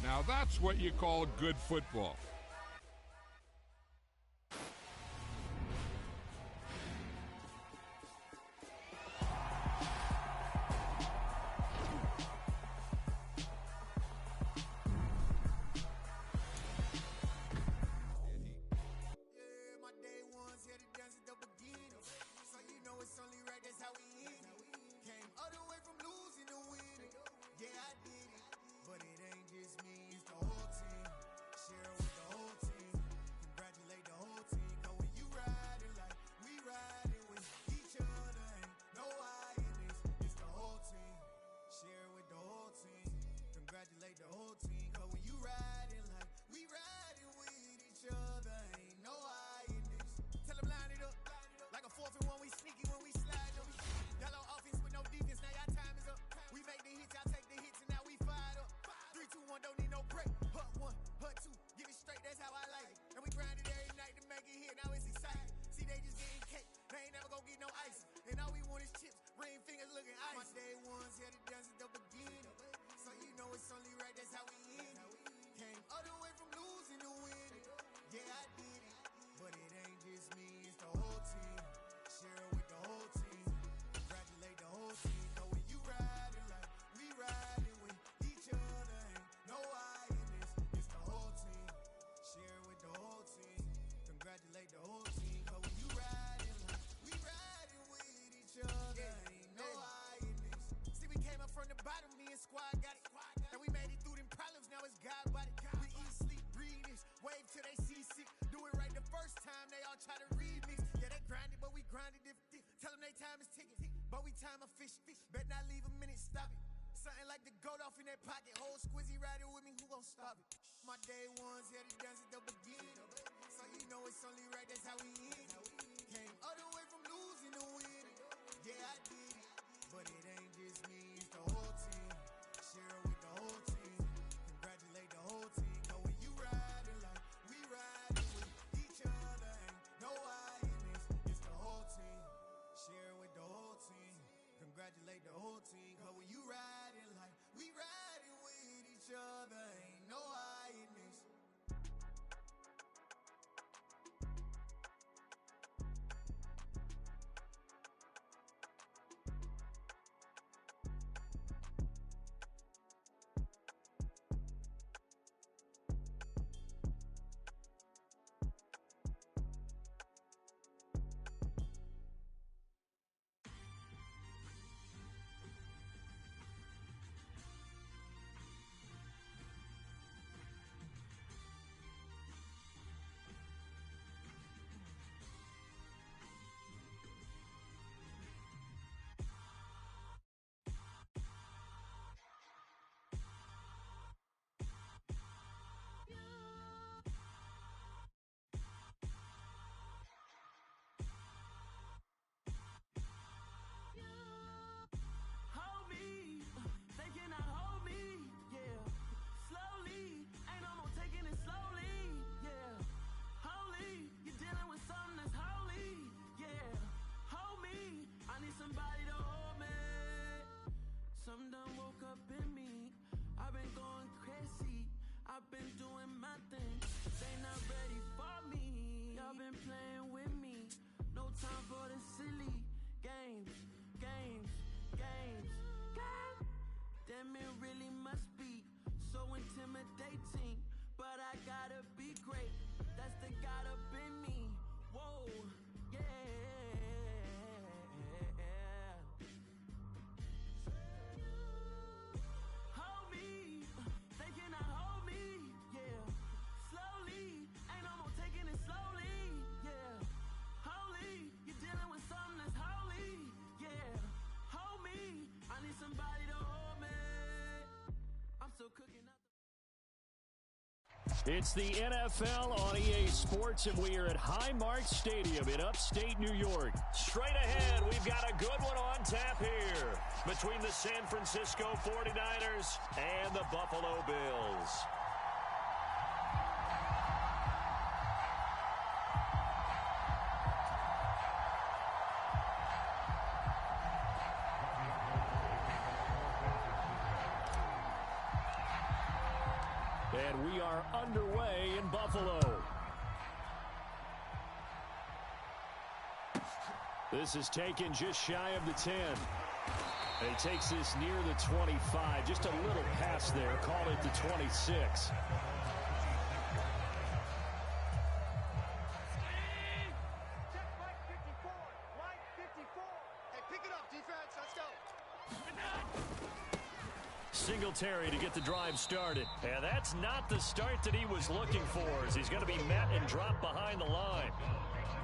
Now that's what you call good football. It's the NFL on EA Sports, and we are at Highmark Stadium in upstate New York. Straight ahead, we've got a good one on tap here between the San Francisco 49ers and the Buffalo Bills. And we are underway in Buffalo. This is taken just shy of the 10. And he takes this near the 25. Just a little pass there. Call it the 26. Singletary to get the drive started. And that's not the start that he was looking for, as he's going to be met and dropped behind the line.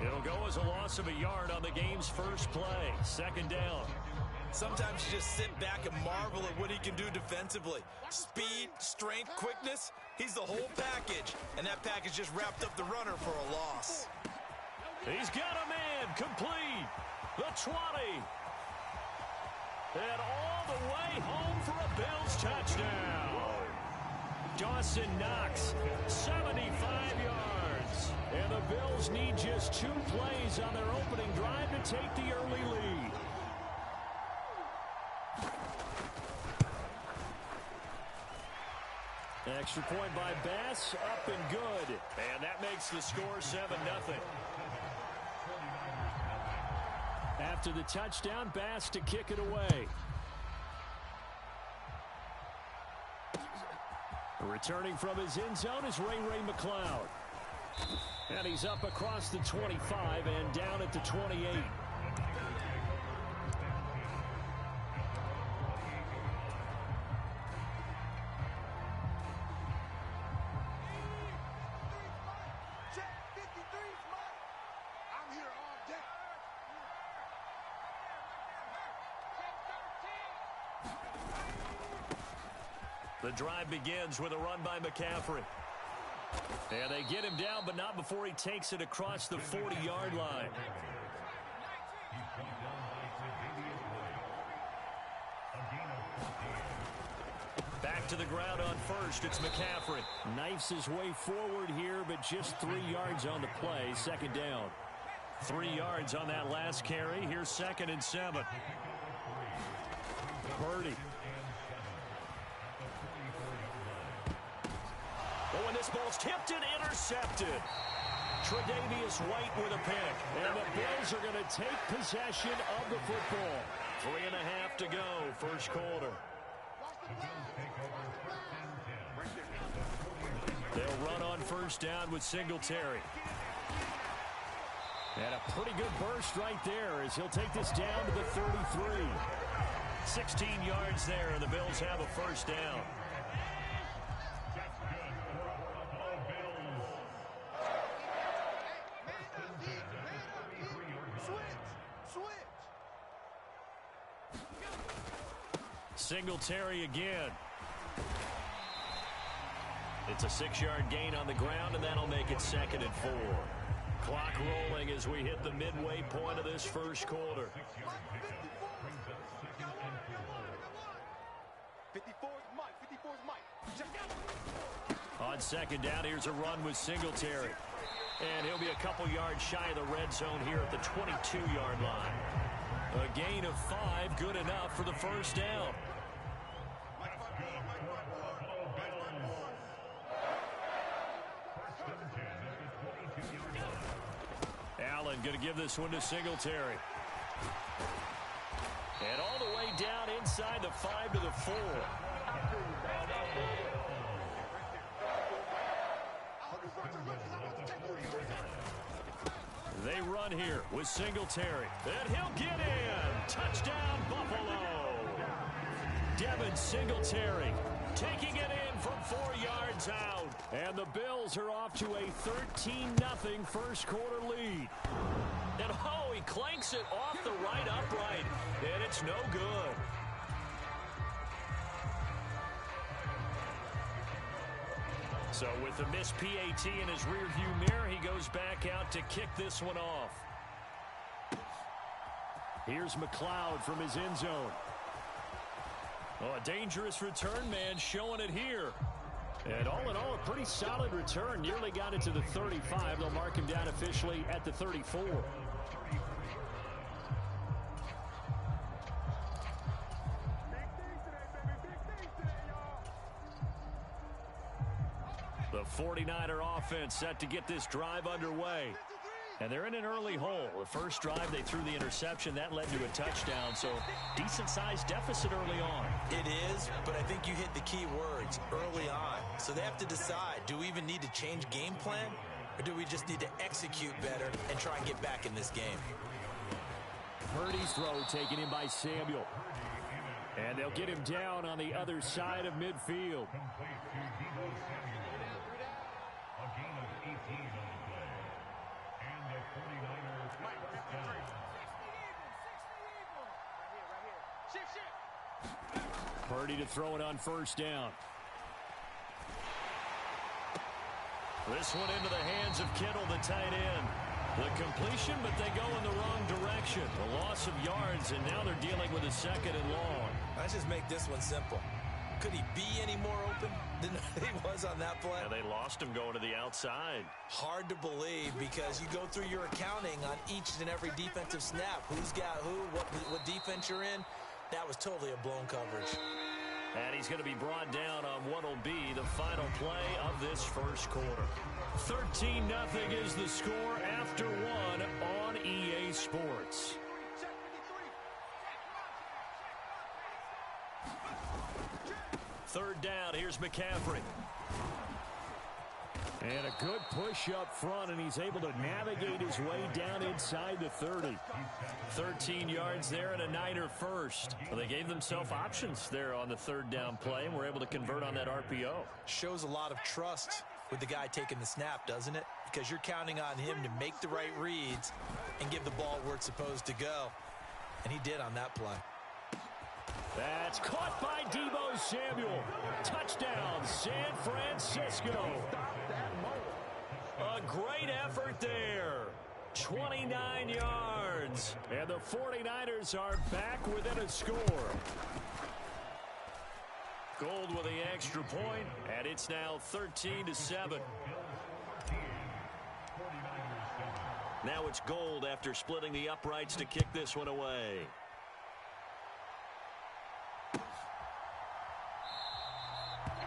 It'll go as a loss of a yard on the game's first play. Second down. Sometimes you just sit back and marvel at what he can do defensively. Speed, strength, quickness, he's the whole package. And that package just wrapped up the runner for a loss. He's got a man complete. The 20. And all the way home for a Bills touchdown. Dawson Knox, 75 yards. And the Bills need just 2 plays on their opening drive to take the early lead. Extra point by Bass, up and good. And that makes the score 7-0. After the touchdown, Bass to kick it away. Returning from his end zone is Ray McCloud. And he's up across the 25 and down at the 28. The drive begins with a run by McCaffrey. And they get him down, but not before he takes it across the 40-yard line. Back to the ground on first. It's McCaffrey. Knifes his way forward here, but just 3 yards on the play. Second down. 3 yards on that last carry. Here's 2nd and 7. Purdy. Oh, and this ball's tipped and intercepted. Tre'Davious White with a pick. And the Bills are going to take possession of the football. 3.5 to go, first quarter. They'll run on first down with Singletary. And a pretty good burst right there as he'll take this down to the 33. 16 yards there, and the Bills have a first down. Singletary again. It's a 6-yard gain on the ground, and that'll make it 2nd and 4. Clock rolling as we hit the midway point of this first quarter. 54's Mike. On second down, here's a run with Singletary. And he'll be a couple yards shy of the red zone here at the 22-yard line. A gain of 5, good enough for the first down. Allen going to give this one to Singletary. And all the way down inside the 5 to the 4. They run here with Singletary. And he'll get in. Touchdown, Buffalo. Devin Singletary taking it in from 4 yards out. And the Bills are off to a 13-0 first quarter lead. And oh, he clanks it off the right upright. And it's no good. So with the missed PAT in his rearview mirror, he goes back out to kick this one off. Here's McCloud from his end zone. Oh, a dangerous return man showing it here. And all in all, a pretty solid return. Nearly got it to the 35. They'll mark him down officially at the 34. The 49er offense set to get this drive underway. And they're in an early hole. The first drive, they threw the interception. That led to a touchdown, so decent-sized deficit early on. It is, but I think you hit the key words, early on. So they have to decide, do we even need to change game plan, or do we just need to execute better and try and get back in this game? Purdy's throw taken in by Samuel. And they'll get him down on the other side of midfield. Purdy to throw it on first down. This one into the hands of Kittle, the tight end. The completion, but they go in the wrong direction. The loss of yards, and now they're dealing with a second and long. Let's just make this one simple. Could he be any more open than he was on that play? Yeah, they lost him going to the outside. Hard to believe because you go through your accounting on each and every defensive snap. Who's got who, what defense you're in. That was totally a blown coverage. And he's going to be brought down on what will be the final play of this first quarter. 13-0 is the score after one on EA Sports. Third down, here's McCaffrey. And a good push up front, and he's able to navigate his way down inside the 30. 13 yards there and a Niner first. Well, they gave themselves options there on the third down play, and were able to convert on that RPO. Shows a lot of trust with the guy taking the snap, doesn't it? Because you're counting on him to make the right reads and give the ball where it's supposed to go. And he did on that play. That's caught by Deebo Samuel. Touchdown, San Francisco. A great effort there. 29 yards. And the 49ers are back within a score. Gold with the extra point, and it's now 13-7. Now it's Gold after splitting the uprights to kick this one away.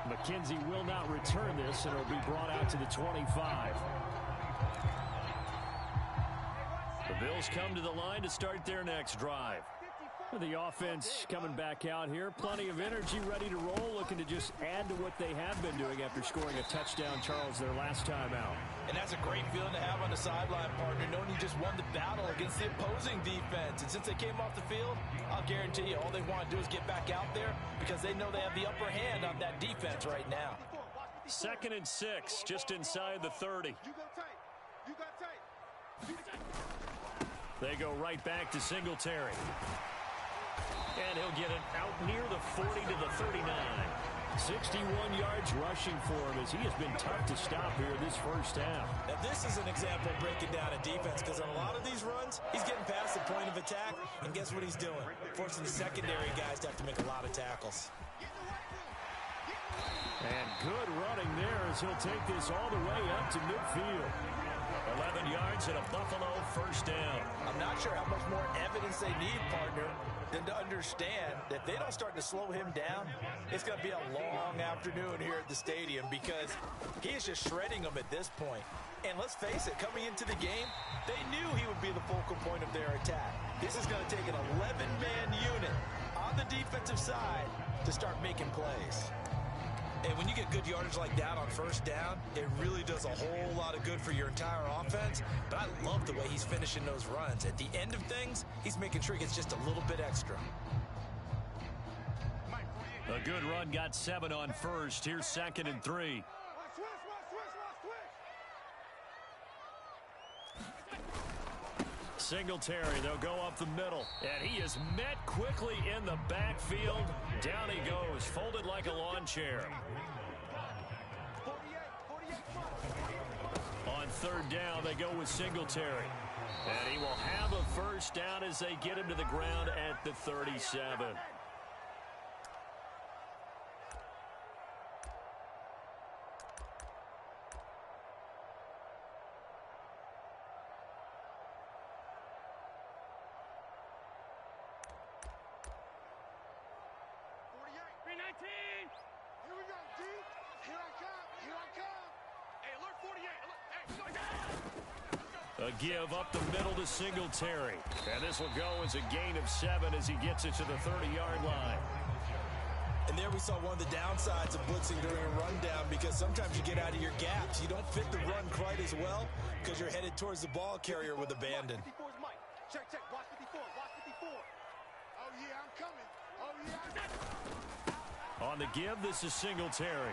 McKenzie will not return this, and it'll be brought out to the 25. The Bills come to the line to start their next drive. The offense coming back out here. Plenty of energy, ready to roll, looking to just add to what they have been doing after scoring a touchdown, Charles, their last time out. And that's a great feeling to have on the sideline, partner, knowing you just won the battle against the opposing defense. And since they came off the field, I'll guarantee you all they want to do is get back out there because they know they have the upper hand on that defense right now. 2nd and 6, just inside the 30. They go right back to Singletary. And he'll get it out near the 40 to the 39. 61 yards rushing for him as he has been tough to stop here this first half. Now this is an example of breaking down a defense because on a lot of these runs, he's getting past the point of attack, and guess what he's doing? Forcing the secondary guys to have to make a lot of tackles. And good running there as he'll take this all the way up to midfield. 11 yards and a Buffalo first down. I'm not sure how much more evidence they need, partner, than to understand that if they don't start to slow him down, it's going to be a long afternoon here at the stadium because he is just shredding them at this point. And let's face it, coming into the game, they knew he would be the focal point of their attack. This is going to take an 11-man unit on the defensive side to start making plays. And when you get good yardage like that on first down, it really does a whole lot of good for your entire offense. But I love the way he's finishing those runs. At the end of things, he's making sure he gets just a little bit extra. A good run got 7 on first. Here's 2nd and 3. Singletary, they'll go up the middle. And he is met quickly in the backfield. Down he goes, folded like a lawn chair. On third down, they go with Singletary. And he will have a first down as they get him to the ground at the 37. A give up the middle to Singletary. And this will go as a gain of 7 as he gets it to the 30-yard line. And there we saw one of the downsides of blitzing during a rundown, because sometimes you get out of your gaps. You don't fit the run quite as well because you're headed towards the ball carrier with abandon. Check, watch 54, watch 54. Oh, yeah, I'm coming. Oh, yeah, On the give, this is Singletary.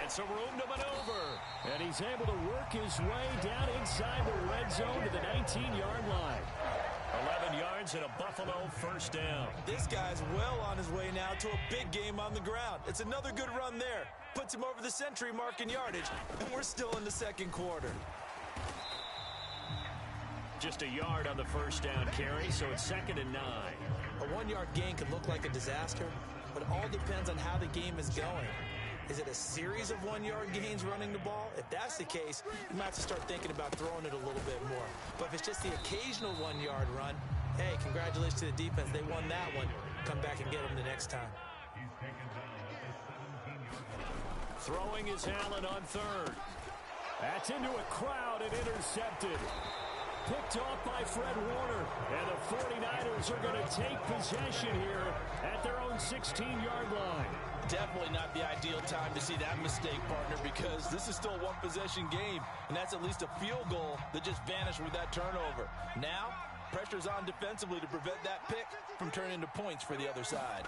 And some room to maneuver. And he's able to work his way down inside the red zone to the 19-yard line. 11 yards and a Buffalo first down. This guy's well on his way now to a big game on the ground. It's another good run there. Puts him over the century mark in yardage, and we're still in the second quarter. Just a yard on the first down carry, so it's 2nd and 9. A 1-yard gain can look like a disaster, but it all depends on how the game is going. Is it a series of 1-yard gains running the ball? If that's the case, you might have to start thinking about throwing it a little bit more. But if it's just the occasional 1-yard run, hey, congratulations to the defense. They won that one. Come back and get them the next time. Throwing is Allen on 3rd. That's into a crowd and intercepted. Picked off by Fred Warner. And the 49ers are going to take possession here at their own 16-yard line. Definitely not the ideal time to see that mistake, partner, because this is still a one-possession game, and that's at least a field goal that just vanished with that turnover. Now, pressure's on defensively to prevent that pick from turning into points for the other side.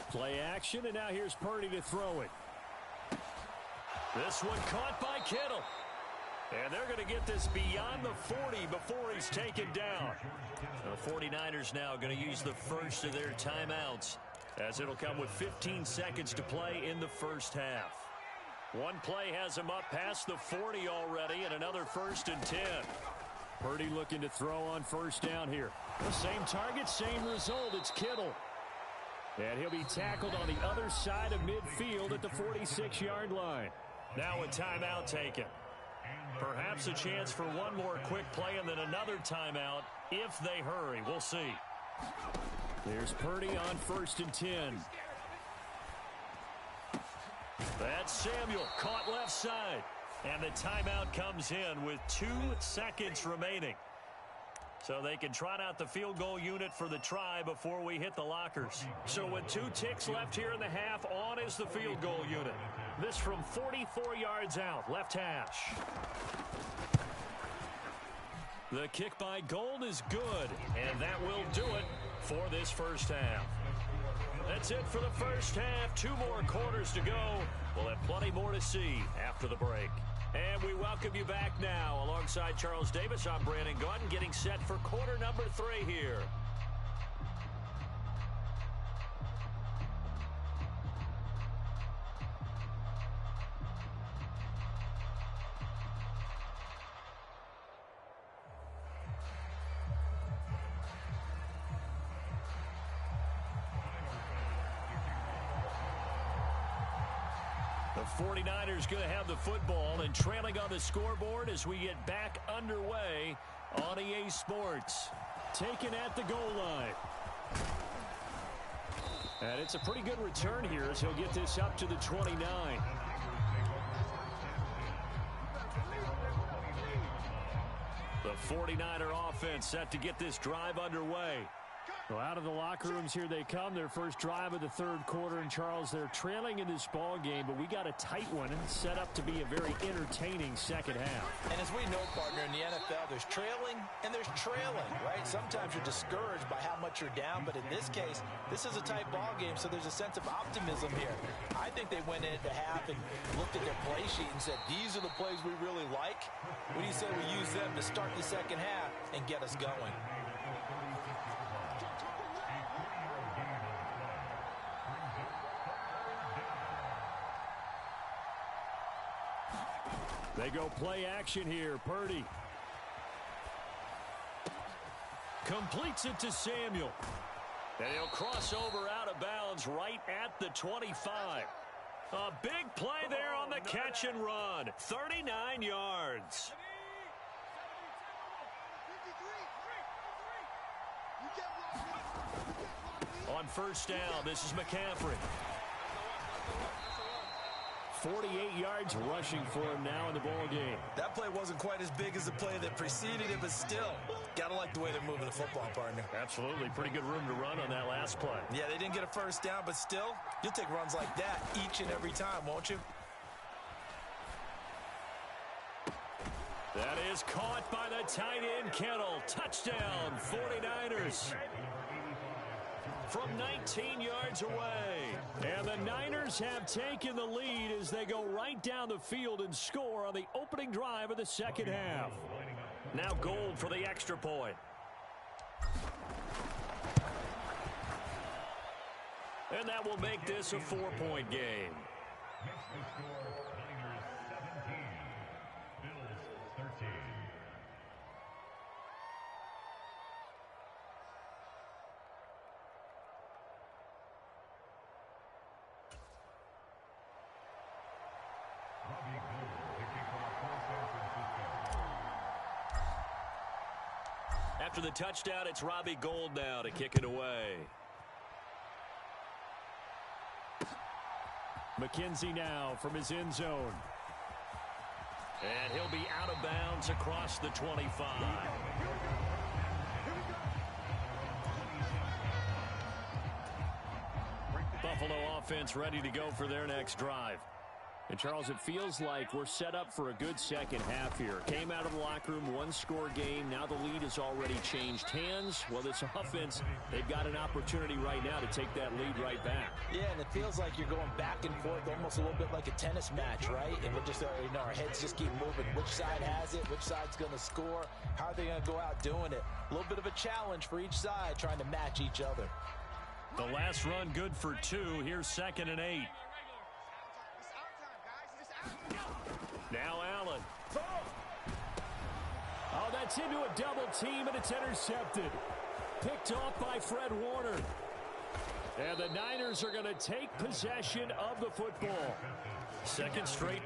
Play action, and now here's Purdy to throw it. This one caught by Kittle. And they're going to get this beyond the 40 before he's taken down. The 49ers now going to use the first of their timeouts, as it'll come with 15 seconds to play in the first half. One play has him up past the 40 already, and another 1st and 10. Purdy looking to throw on first down here. The same target, same result. It's Kittle. And he'll be tackled on the other side of midfield at the 46-yard line. Now a timeout taken. Perhaps a chance for one more quick play and then another timeout if they hurry. We'll see. There's Purdy on 1st and 10. That's Samuel, caught left side. And the timeout comes in with 2 seconds remaining. So they can trot out the field goal unit for the try before we hit the lockers. So with 2 ticks left here in the half, on is the field goal unit. This from 44 yards out, left hash. The kick by Gold is good, and that will do it for this first half. That's it for the first half. 2 more quarters to go. We'll have plenty more to see after the break. And we welcome you back now. Alongside Charles Davis, I'm Brandon Gaudin, getting set for quarter number 3 here. The 49ers going to have the football and trailing on the scoreboard as we get back underway on EA Sports. Taken at the goal line. And it's a pretty good return here as he'll get this up to the 29. The 49er offense set to get this drive underway. Well, out of the locker rooms here they come. Their first drive of the 3rd quarter. And, Charles, they're trailing in this ball game, but we got a tight one set up to be a very entertaining second half. And as we know, partner, in the NFL, there's trailing and there's trailing, right? Sometimes you're discouraged by how much you're down, but in this case, this is a tight ball game, so there's a sense of optimism here. I think they went into half and looked at their play sheet and said, these are the plays we really like. What do you say we use them to start the second half and get us going? They go play action here. Purdy completes it to Samuel. And he'll cross over out of bounds right at the 25. A big play there on the catch and run. 39 yards. On first down, this is McCaffrey. 48 yards rushing for him now in the ball game. That play wasn't quite as big as the play that preceded it, but still, gotta like the way they're moving the football, partner. Absolutely. Pretty good room to run on that last play. Yeah, they didn't get a first down, but still, you'll take runs like that each and every time, won't you? That is caught by the tight end, Kittle. Touchdown, 49ers. From 19 yards away. And the Niners have taken the lead as they go right down the field and score on the opening drive of the second half. Now Gold for the extra point. And that will make this a 4-point game. After the touchdown, it's Robbie Gould now to kick it away. McKenzie now from his end zone. And he'll be out of bounds across the 25. Buffalo offense ready to go for their next drive. And, Charles, it feels like we're set up for a good second half here. Came out of the locker room, one-score game. Now the lead has already changed hands. Well, this offense, they've got an opportunity right now to take that lead right back. Yeah, and it feels like you're going back and forth almost a little bit like a tennis match, right? And we're just, our heads just keep moving. Which side has it? Which side's going to score? How are they going to go out doing it? A little bit of a challenge for each side trying to match each other. The last run good for 2. Here's 2nd and 8. Now Allen. Oh, that's into a double team, and it's intercepted. Picked off by Fred Warner. And the Niners are going to take possession of the football. Second straight.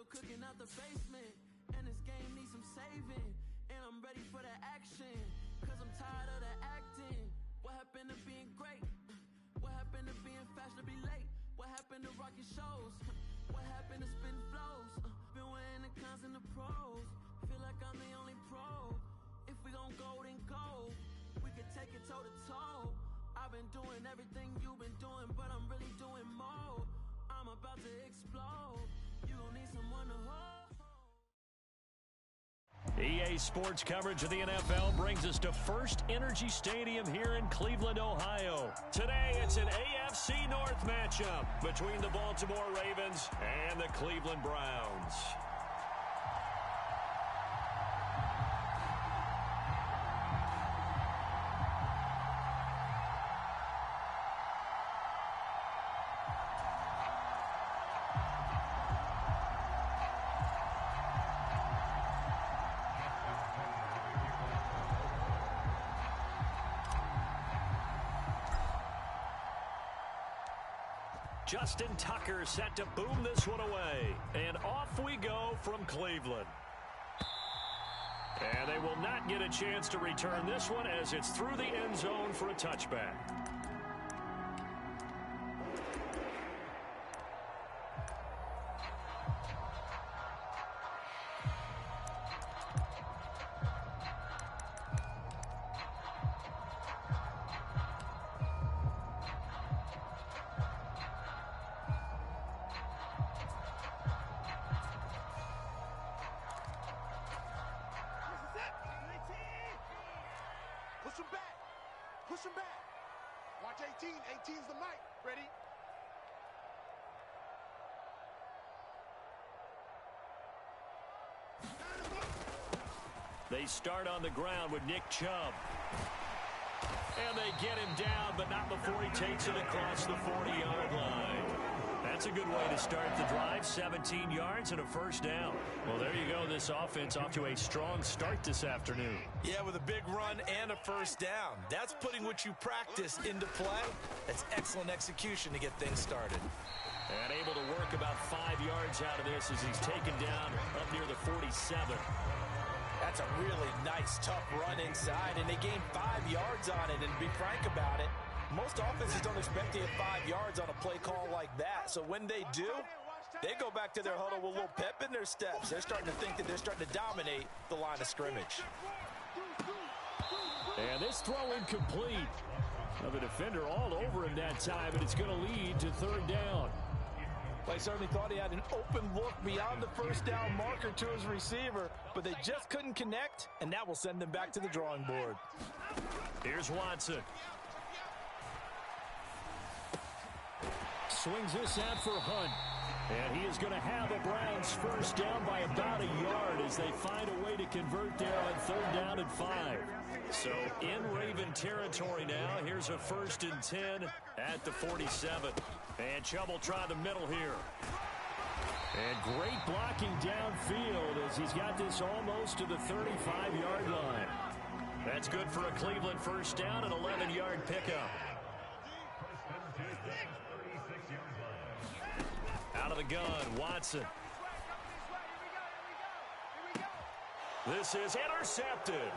Cooking out the basement, and this game needs some saving, and I'm ready for the action, cause I'm tired of the acting. What happened to being great? What happened to being fashionably late? What happened to rocking shows? What happened to spitting flows? Been wearing the cons and the pros, feel like I'm the only pro. If we gon' go, then go, we could take it toe to toe. I've been doing everything you've been doing, but I'm really doing more. I'm about to explode. You gon' need someone to hold. EA Sports coverage of the NFL brings us to First Energy Stadium here in Cleveland, Ohio. Today, it's an AFC North matchup between the Baltimore Ravens and the Cleveland Browns. Justin Tucker set to boom this one away. And off we go from Cleveland. And they will not get a chance to return this one as it's through the end zone for a touchback. Push him back. Push him back. Watch 18. 18's the mic. Ready? They start on the ground with Nick Chubb. And they get him down, but not before he takes it across the 40-yard line. That's a good way to start the drive. 17 yards and a first down. Well, there you go. This offense off to a strong start this afternoon. Yeah, with a big run and a first down. That's putting what you practice into play. That's excellent execution to get things started. And able to work about 5 yards out of this as he's taken down up near the 47. That's a really nice, tough run inside, and they gained 5 yards on it. And to be frank about it, most offenses don't expect to get 5 yards on a play call like that. So when they do, they go back to their huddle with a little pep in their steps. They're starting to think that they're starting to dominate the line of scrimmage. And this throw incomplete. Now the defender all over him that time, and it's going to lead to third down. They certainly thought he had an open look beyond the first down marker to his receiver, but they just couldn't connect, and that will send them back to the drawing board. Here's Watson. Swings this out for Hunt. And he is going to have a Browns first down by about a yard as they find a way to convert there on third down and 5. So in Raven territory now. Here's a 1st and 10 at the 47. And Chubb will try the middle here. And great blocking downfield as he's got this almost to the 35-yard line. That's good for a Cleveland first down and 11-yard pickup. Out of the gun, Watson. This is intercepted.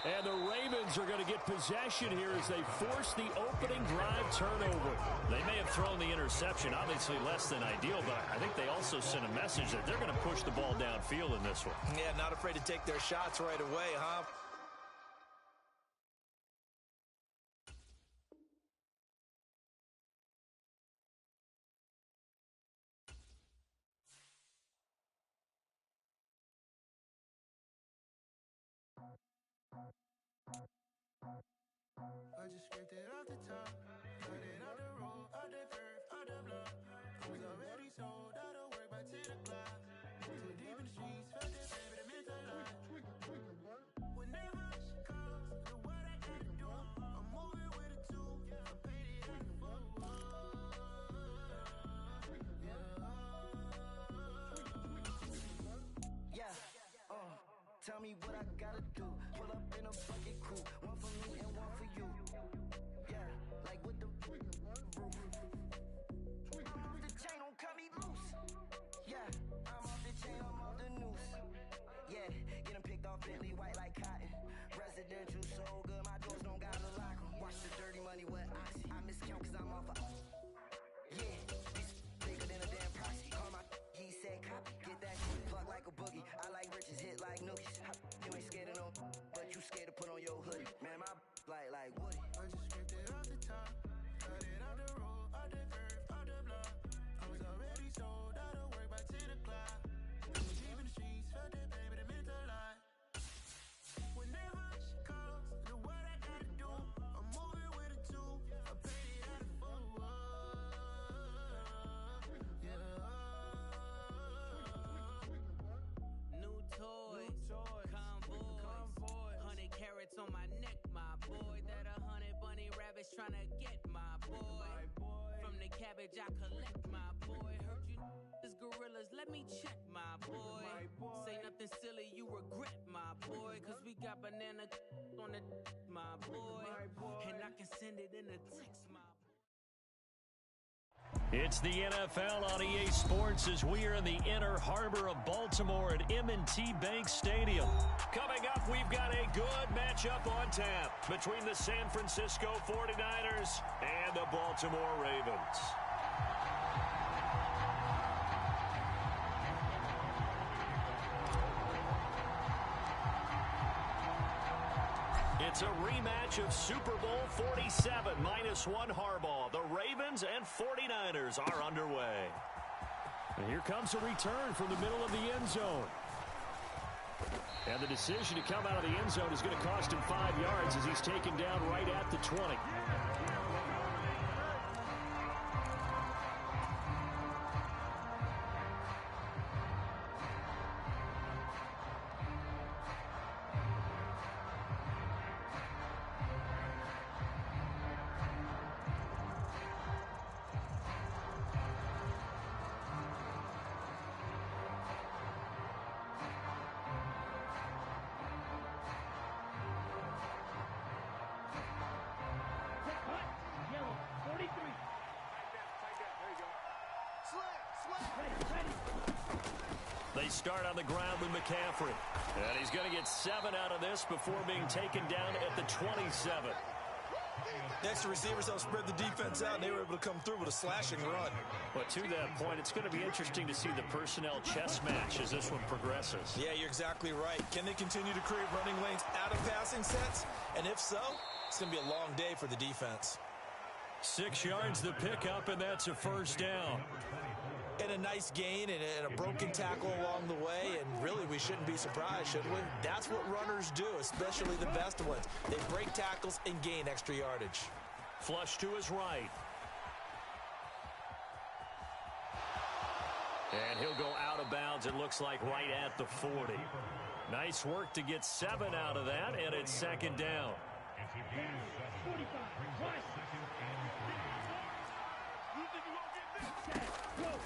And the Ravens are going to get possession here as they force the opening drive turnover. They may have thrown the interception, obviously less than ideal, but I think they also sent a message that they're going to push the ball downfield in this one. Yeah, not afraid to take their shots right away, huh? I just scraped it off the top, cut it out the road, out the curve, out the block. I was already sold out of work by 10 o'clock. Too deep in the streets, felt that baby, that meant a lot. Whenever she calls, do what I gotta do. I'm moving with a two, I paid it out the full. Yeah, tell me what I gotta do. Pull up in a bucket crew, one for me and one for you. Yeah, like with the roof. I'm off the chain, don't cut me loose. Yeah, I'm off the chain, I'm off the noose. Yeah, getting picked off Bentley white like cotton. Residential so good, my doors don't got a lock 'em. Watch the dirty money with oxy. I miscount cause I'm off a yeah, this bigger than a damn proxy. Call my he said copy. Get that shit plug like a boogie. I like riches, hit like nookies. You ain't scared of no, but you scared to put on your hoodie. Man, my like Woody. I just scraped it off the top, cut it out the road, out the curve, out the block. I was already sold out of work by 10 o'clock. Too deep in the streets, felt that baby, that meant a lot. Whenever she calls, do what I gotta do. I'm moving with a two, I paid it out the full. New toys, convoys, 100 carats on my neck, my boy. That 100 bunny rabbits tryna get my boy. From the cabbage I collect, my boy. Heard you is gorillas, let me check, my boy. Say nothing silly, you regret, my boy. Cause we got banana on the my boy. And I can send it in a text, my boy. It's the NFL on EA Sports as we are in the inner harbor of Baltimore at M&T Bank Stadium. Coming up, we've got a good matchup on tap between the San Francisco 49ers and the Baltimore Ravens. It's a rematch of Super Bowl 47 -1 Harbaugh. The Ravens and 49ers are underway. And here comes a return from the middle of the end zone. And the decision to come out of the end zone is going to cost him 5 yards as he's taken down right at the 20. They start on the ground with McCaffrey. And he's going to get 7 out of this before being taken down at the 27. Next, the receivers help spread the defense out, and they were able to come through with a slashing run. But to that point, it's going to be interesting to see the personnel chess match as this one progresses. Yeah, you're exactly right. Can they continue to create running lanes out of passing sets? And if so, it's going to be a long day for the defense. 6 yards the pickup, and that's a first down. And a nice gain and a broken tackle along the way, and really we shouldn't be surprised, should we? That's what runners do, especially the best ones. They break tackles and gain extra yardage. Flush to his right. And he'll go out of bounds, it looks like right at the 40. Nice work to get 7 out of that, and it's second down.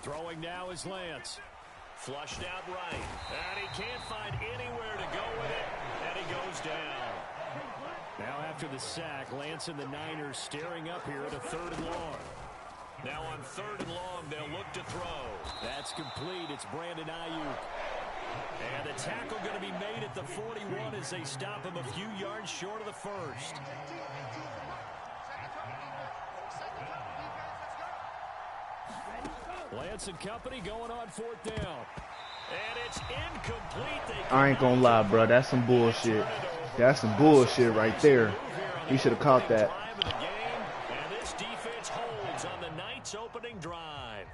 Throwing now is Lance. Flushed out right. And he can't find anywhere to go with it. And he goes down. Now after the sack, Lance and the Niners staring up here at a 3rd and long. Now on 3rd and long, they'll look to throw. That's complete. It's Brandon Ayuk. And the tackle going to be made at the 41 as they stop him a few yards short of the first. Lance and company going on 4th down. And it's incomplete. I ain't gonna lie, bro. That's some bullshit. That's some bullshit right there. He should have caught that. And this defense holds on the night's opening drive.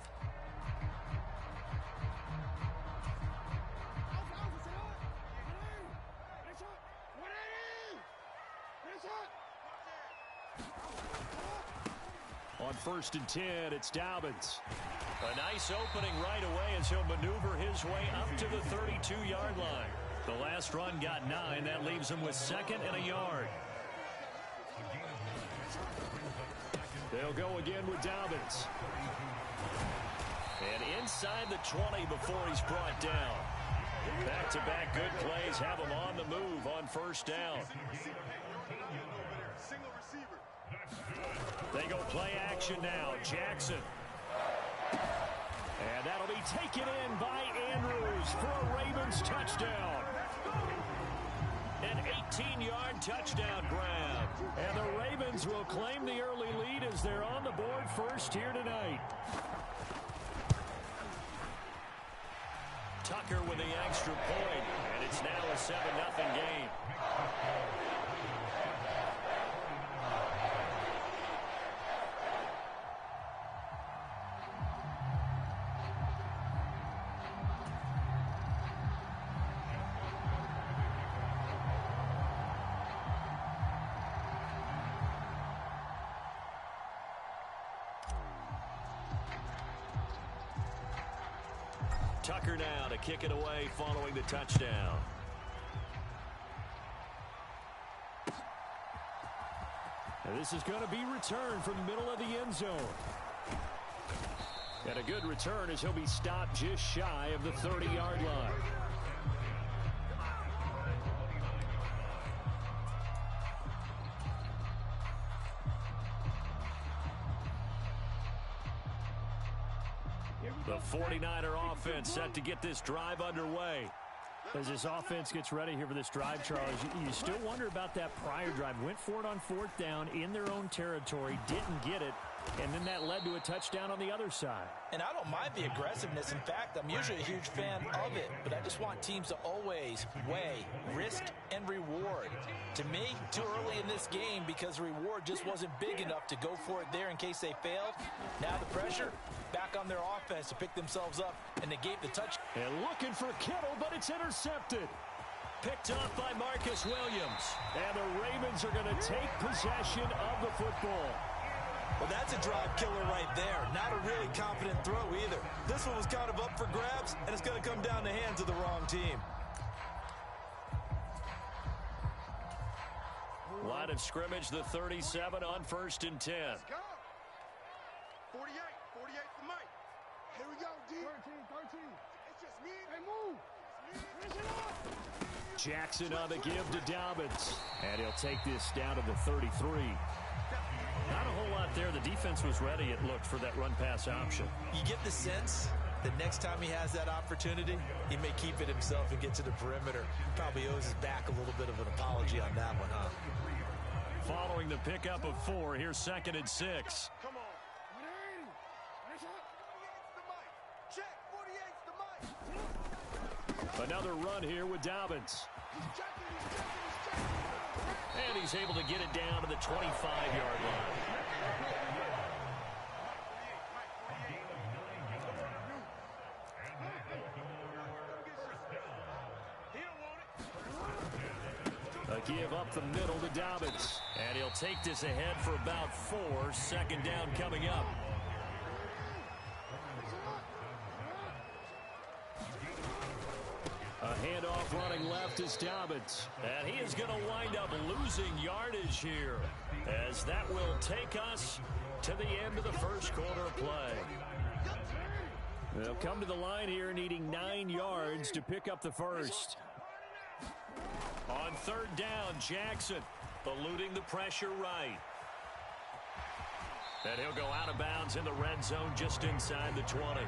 On 1st and 10, it's Dobbins. A nice opening right away as he'll maneuver his way up to the 32-yard line. The last run got 9. That leaves him with 2nd and a yard. They'll go again with Dobbins. And inside the 20 before he's brought down. Back-to-back good plays have him on the move on 1st down. They go play action now. Jackson. And that'll be taken in by Andrews for a Ravens touchdown. An 18-yard touchdown grab. And the Ravens will claim the early lead as they're on the board first here tonight. Tucker with the extra point, and it's now a 7-0 game. Tucker now to kick it away following the touchdown. And this is going to be returned from the middle of the end zone. And a good return as he'll be stopped just shy of the 30-yard line. The 49er offense set to get this drive underway. As this offense gets ready here for this drive, Charles, you still wonder about that prior drive. Went for it on 4th down in their own territory, didn't get it, and then that led to a touchdown on the other side. And I don't mind the aggressiveness. In fact, I'm usually a huge fan of it, but I just want teams to always weigh risk and reward. To me, too early in this game because the reward just wasn't big enough to go for it there in case they failed. Now the pressure back on their offense to pick themselves up and negate the touch. And looking for Kittle, but it's intercepted. Picked off by Marcus Williams. And the Ravens are going to take possession of the football. Well, that's a drive killer right there. Not a really confident throw either. This one was kind of up for grabs, and it's going to come down the hands of the wrong team. Line of scrimmage, the 37 on 1st and 10. Let's go. 48 for Mike. Here we go, D. 13. It's just me. Hey, move. Finish it up. Jackson on the give to Dobbins. And he'll take this down to the 33. Not a whole lot there. The defense was ready, it looked, for that run-pass option. You get the sense that next time he has that opportunity, he may keep it himself and get to the perimeter. Probably owes his back a little bit of an apology on that one, huh? Following the pickup of 4, here's 2nd and 6. Come on. 48's the mic. Check. 48's the mic. Another run here with Dobbins. He's checking. And he's able to get it down to the 25-yard line. A give up the middle to Dobbins. And he'll take this ahead for about 4. 2nd down coming up. A handoff running left is Dobbins. And he is going to wind up losing yardage here, as that will take us to the end of the first quarter of play. They'll come to the line here needing 9 yards to pick up the first. On 3rd down, Jackson eluding the pressure right. And he'll go out of bounds in the red zone just inside the 20.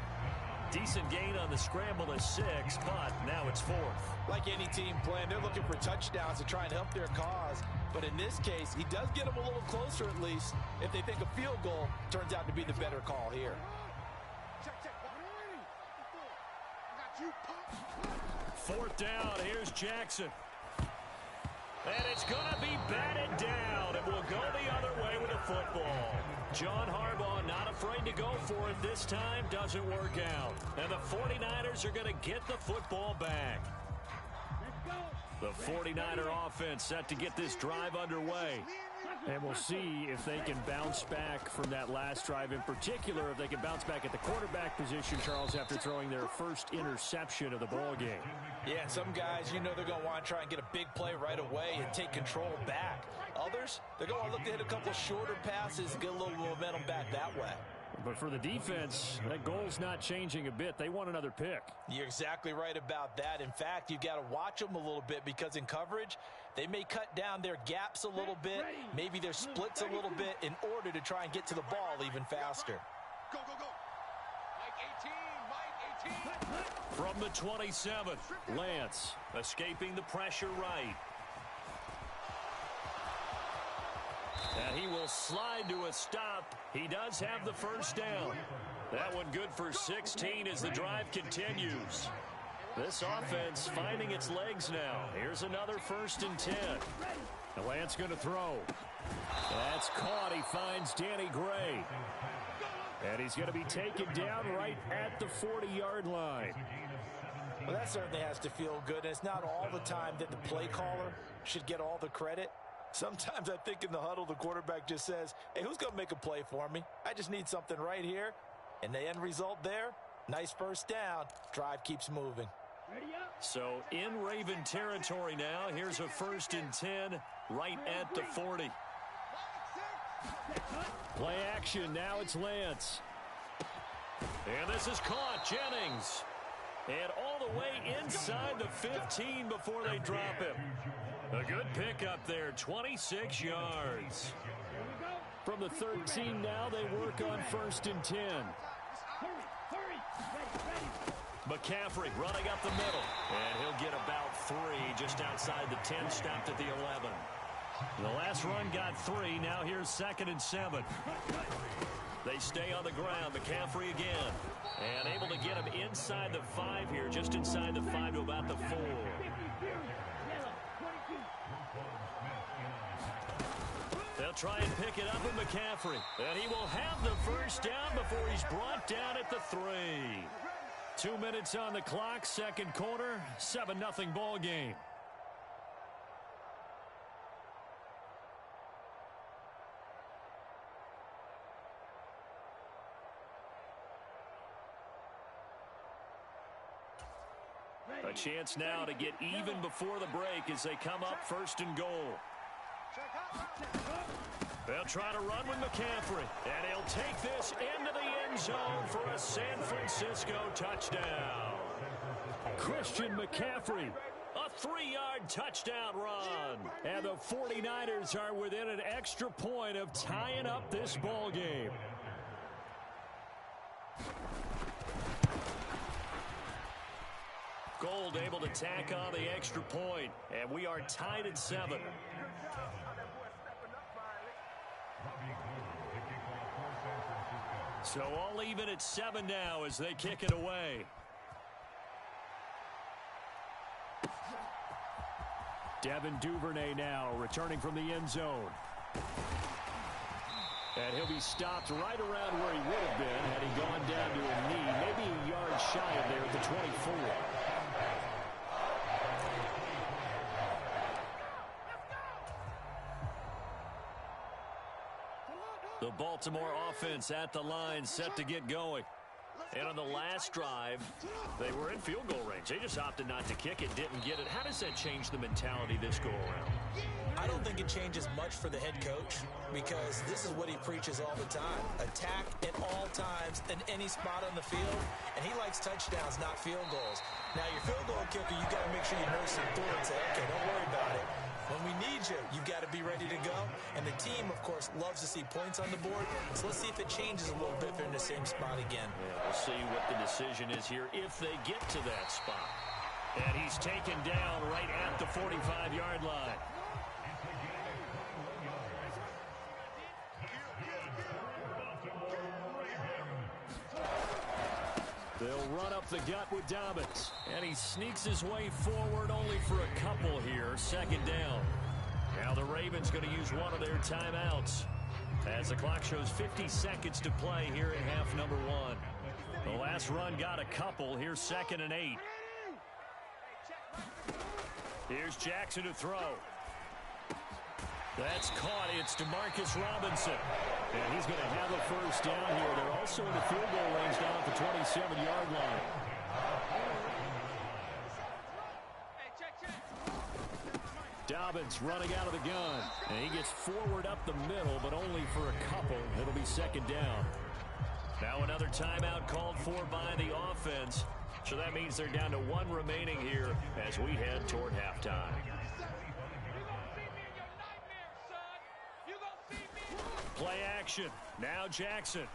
Decent gain on the scramble is 6, but now it's 4th. Like any team playing, they're looking for touchdowns to try and help their cause. But in this case, he does get them a little closer at least. If they think a field goal turns out to be the better call here. Check. I got you, 4th down, here's Jackson. And it's going to be batted down. It will go the other way with the football. John Harbaugh not afraid to go for it this time. Doesn't work out. And the 49ers are going to get the football back. The 49er offense set to get this drive underway. And we'll see if they can bounce back from that last drive. In particular, if they can bounce back at the quarterback position, Charles, after throwing their first interception of the ball game. Yeah, and some guys, you know they're going to want to try and get a big play right away and take control back. Others, they're going to look to hit a couple shorter passes and get a little momentum back that way. But for the defense, that goal's not changing a bit. They want another pick. You're exactly right about that. In fact, you've got to watch them a little bit because in coverage, they may cut down their gaps a little bit, maybe their splits a little bit in order to try and get to the ball even faster. Go. Mike 18. From the 27th, Lance escaping the pressure right. And he will slide to a stop. He does have the first down. That one good for 16 as the drive continues. This offense finding its legs now. Here's another 1st and 10. Lance going to throw. That's caught. He finds Danny Gray. And he's going to be taken down right at the 40-yard line. Well, that certainly has to feel good. And it's not all the time that the play caller should get all the credit. Sometimes I think in the huddle, the quarterback just says, hey, who's going to make a play for me? I just need something right here. And the end result there, nice first down. Drive keeps moving. So in Raven territory now. Here's a 1st and 10 right at the 40. Play action. Now it's Lance. And this is caught. Jennings. And all the way inside the 15 before they drop him. A good pickup there, 26 yards. From the 13 now, they work on 1st and 10. McCaffrey running up the middle. And he'll get about 3 just outside the 10, stopped at the 11. The last run got 3. Now here's 2nd and 7. They stay on the ground. McCaffrey again. And able to get him inside the 5 here, just inside the 5 to about the 4. They'll try and pick it up with McCaffrey. And he will have the first down before he's brought down at the 3. 2 minutes on the clock, second quarter, 7-0 ball game. A chance now to get even before the break as they come up 1st and goal. They'll try to run with McCaffrey, and he'll take this into the end zone for a San Francisco touchdown. Christian McCaffrey, a 3-yard touchdown run. And the 49ers are within an extra point of tying up this ball game. Gold able to tack on the extra point, and we are tied at 7. So all even at 7 now as they kick it away. Devin Duvernay now returning from the end zone. And he'll be stopped right around where he would have been had he gone down to a knee, maybe a yard shy of there at the 24. The Baltimore offense at the line, set to get going. And on the last drive, they were in field goal range. They just opted not to kick it, didn't get it. How does that change the mentality this go-around? I don't think it changes much for the head coach because this is what he preaches all the time. Attack at all times in any spot on the field, and he likes touchdowns, not field goals. Now, your field goal kicker, you got to make sure you nurse him through and say, okay, don't worry about it. When we need you, you've got to be ready to go. And the team, of course, loves to see points on the board. So let's see if it changes a little bit if they're in the same spot again. Yeah, we'll see what the decision is here if they get to that spot. And he's taken down right at the 45-yard line. They'll run up the gut with Dobbins. And he sneaks his way forward only for a couple here. 2nd down. Now the Ravens going to use one of their timeouts as the clock shows 50 seconds to play here in half number 1. The last run got a couple. Here's 2nd and 8. Here's Jackson to throw. That's caught. It's Demarcus Robinson. And he's going to have a first down here. They're also in the field goal range down at the 27-yard line. Dobbins running out of the gun. And he gets forward up the middle, but only for a couple. It'll be 2nd down. Now another timeout called for by the offense. So that means they're down to 1 remaining here as we head toward halftime. Play action. Now Jackson.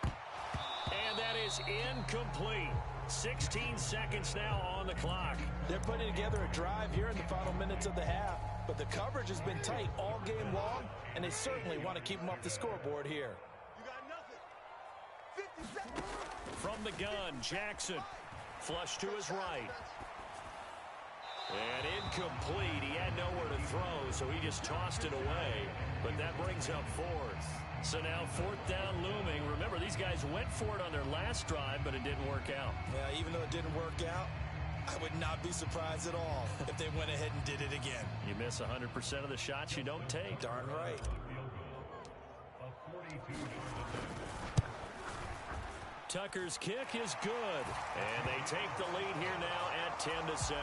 And that is incomplete. 16 seconds now on the clock. They're putting together a drive here in the final minutes of the half, but the coverage has been tight all game long, and they certainly want to keep them off the scoreboard here. You got nothing. 50 seconds. From the gun, Jackson. Flush to his right. And incomplete. He had nowhere to throw, so he just tossed it away. But that brings up 4th. So now 4th down looming. Remember, these guys went for it on their last drive, but it didn't work out. Yeah, even though it didn't work out, I would not be surprised at all if they went ahead and did it again. You miss 100% of the shots you don't take. Darn right. Tucker's kick is good. And they take the lead here now at 10-7.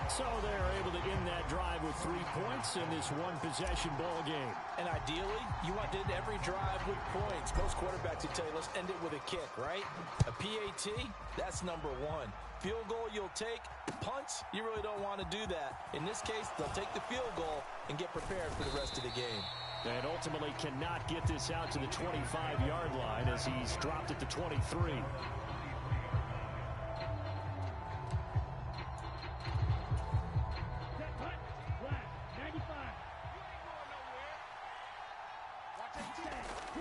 So they're able to end that drive with 3 points in this one-possession ball game. And ideally, you want to end every drive with points. Most quarterbacks would tell you, let's end it with a kick, right? A PAT, that's number 1. Field goal you'll take. Punts, you really don't want to do that. In this case, they'll take the field goal and get prepared for the rest of the game. And ultimately cannot get this out to the 25-yard line as he's dropped at the 23.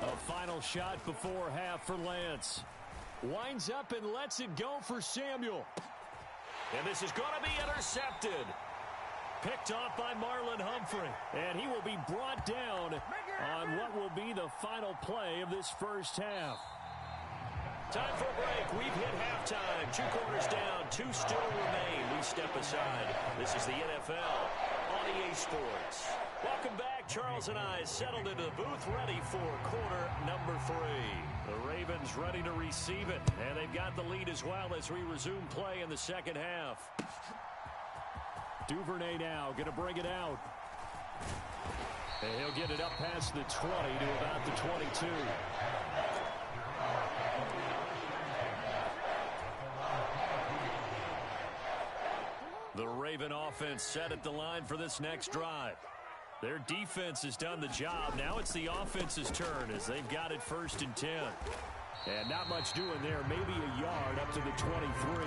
A final shot before half for Lance. Winds up and lets it go for Samuel. And this is going to be intercepted. Picked off by Marlon Humphrey. And he will be brought down on what will be the final play of this first half. Time for a break. We've hit halftime. 2 quarters down. 2 still remain. We step aside. This is the NFL on EA Sports. Welcome back. Charles and I settled into the booth ready for quarter number 3. The Ravens ready to receive it. And they've got the lead as well as we resume play in the second half. Duvernay now going to bring it out. And he'll get it up past the 20 to about the 22. The Raven offense set at the line for this next drive. Their defense has done the job. Now it's the offense's turn as they've got it 1st and 10. And not much doing there. Maybe a yard up to the 23.